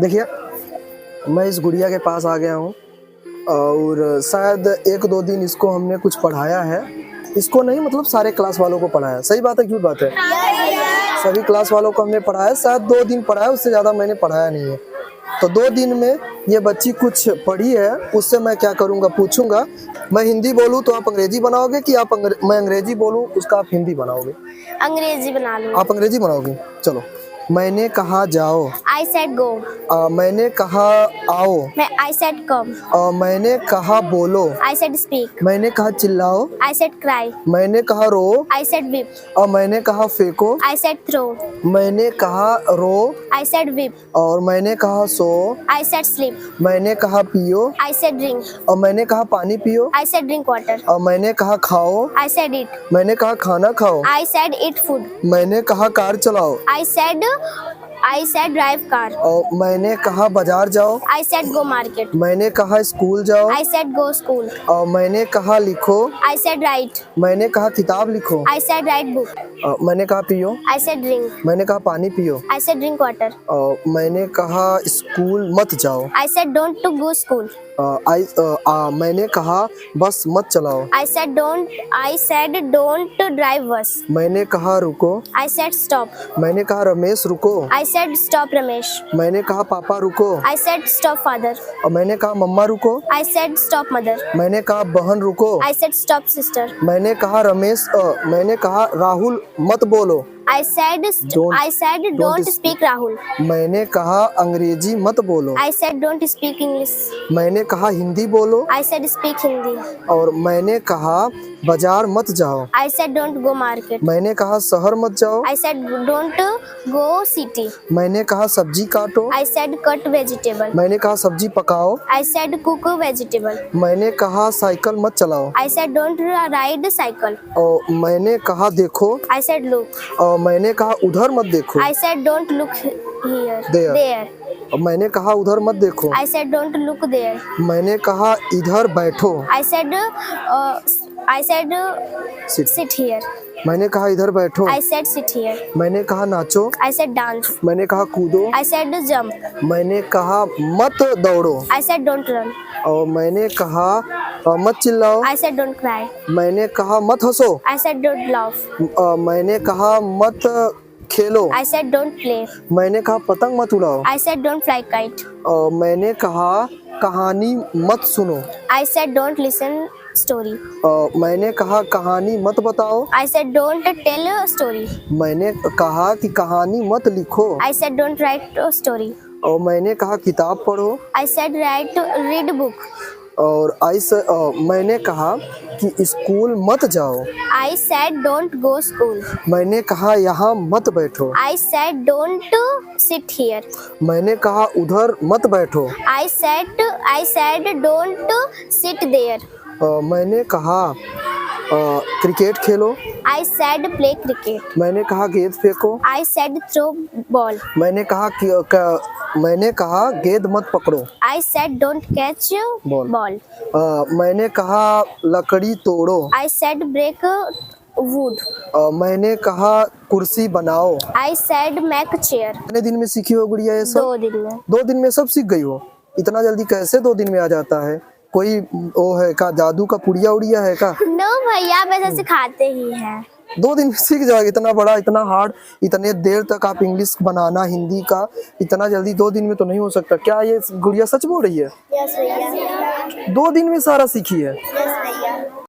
देखिए, मैं इस गुड़िया के पास आ गया हूँ और शायद 1-2 दिन इसको हमने कुछ पढ़ाया है। इसको नहीं, मतलब सारे क्लास वालों को पढ़ाया। सही बात है, झूठ बात है? सभी क्लास वालों को हमने पढ़ाया। शायद 2 दिन पढ़ाया, उससे ज़्यादा मैंने पढ़ाया नहीं है। तो 2 दिन में ये बच्ची कुछ पढ़ी है, उससे मैं क्या करूँगा, पूछूंगा। मैं हिंदी बोलूँ तो आप अंग्रेजी बनाओगे कि मैं अंग्रेजी बोलूँ उसका आप हिंदी बनाओगे? अंग्रेजी बना लो। आप अंग्रेजी बनाओगे? चलो। मैंने कहा जाओ। I said go. मैंने कहा आओ। I said come. मैंने कहा बोलो। I said speak. मैंने कहा चिल्लाओ। I said cry. मैंने कहा रो। I said whip. मैंने कहा फेंको। I said throw. मैंने कहा रो। I said whip. और मैंने कहा सो। I said sleep. मैंने कहा पियो। I said drink. और मैंने कहा पानी पियो। I said drink water. और मैंने कहा खाओ। I said eat. मैंने कहा खाना खाओ। I said eat food. मैंने कहा कार चलाओ। I said drive car. और मैंने कहा बाजार जाओ। I said go market. मैंने कहा स्कूल जाओ। I said go school. और मैंने कहा लिखो। I said write. मैंने कहा किताब लिखो। I said write book. मैंने कहा पियो। I said drink. मैंने कहा पानी पियो। I said drink water. मैंने कहा स्कूल मत जाओ। I said don't to go school. मैंने कहा बस मत चलाओ। I said don't drive bus. मैंने कहा रुको। I said stop. मैंने कहा रमेश रुको। I said stop Ramesh. मैंने कहा पापा रुको। I said stop father. और मैंने कहा मम्मा रुको। I said stop mother. मैंने कहा बहन रुको। I said stop sister. मैंने कहा मैंने कहा राहुल मत बोलो। I said don't speak Rahul. मैंने कहा अंग्रेजी मत बोलो। I said don't speak English. मैंने कहा हिंदी बोलो। I said speak Hindi. और मैंने कहा बाजार मत जाओ। I said don't go market. मैंने कहा शहर मत जाओ। I said don't go city. मैंने कहा सब्जी काटो। I said cut vegetable. मैंने कहा सब्जी पकाओ। I said cook vegetable. मैंने कहा साइकिल मत चलाओ। I said don't ride cycle. और मैंने कहा देखो। I said look. और मैंने कहा उधर मत देखो। I said don't look here. There. और मैंने कहा उधर मत देखो। I said don't look there. मैंने कहा इधर बैठो। I said sit here. मैंने कहा इधर बैठो। I said sit here. मैंने कहा नाचो। I said dance. मैंने कहा कूदो। I said jump. मैंने कहा मत दौड़ो। I said don't run. और मैंने कहा मत चिल्लाओ। I said don't cry. मैंने कहा मत हंसो। I said don't laugh. मैंने कहा मत खेलो। I said don't play. मैंने कहा पतंग मत उड़ाओ। I said don't fly kite. और मैंने कहा कहानी मत सुनो। I said don't listen story. मैंने कहा कहानी मत बताओ। I said don't tell a story. मैंने कहा कि कहानी मत लिखो। I said don't write a story. और मैंने कहा किताब पढ़ो। I said read book. और मैंने कहा कि स्कूल मत जाओ। I said don't go school. मैंने कहा यहाँ मत बैठो। I said don't sit here. मैंने कहा उधर मत बैठो। I said don't sit there. मैंने कहा cricket Khelo. I said play cricket. मैंने कहा गेंद फेंको। I said throw ball. मैंने कहा गेंद मत पकड़ो। I said don't catch ball. मैंने कहा लकड़ी तोड़ो। I said break wood. मैंने कहा कुर्सी बनाओ। I said make chair. कितने दिन में सीखी हो गुड़िया ये सब? 2 दिन में। 2 दिन में सब सीख गई हो? इतना जल्दी कैसे 2 दिन में आ जाता है? कोई वो है का, जादू का पुड़िया उड़िया है का? नो भैया, वैसे सिखाते ही हैं। 2 दिन में सीख जाओगे? इतना बड़ा, इतना हार्ड, इतने देर तक आप इंग्लिश बनाना, हिंदी का, इतना जल्दी 2 दिन में तो नहीं हो सकता। क्या ये गुड़िया सच बोल रही है? यस भैया। 2 दिन में सारा सीखी है?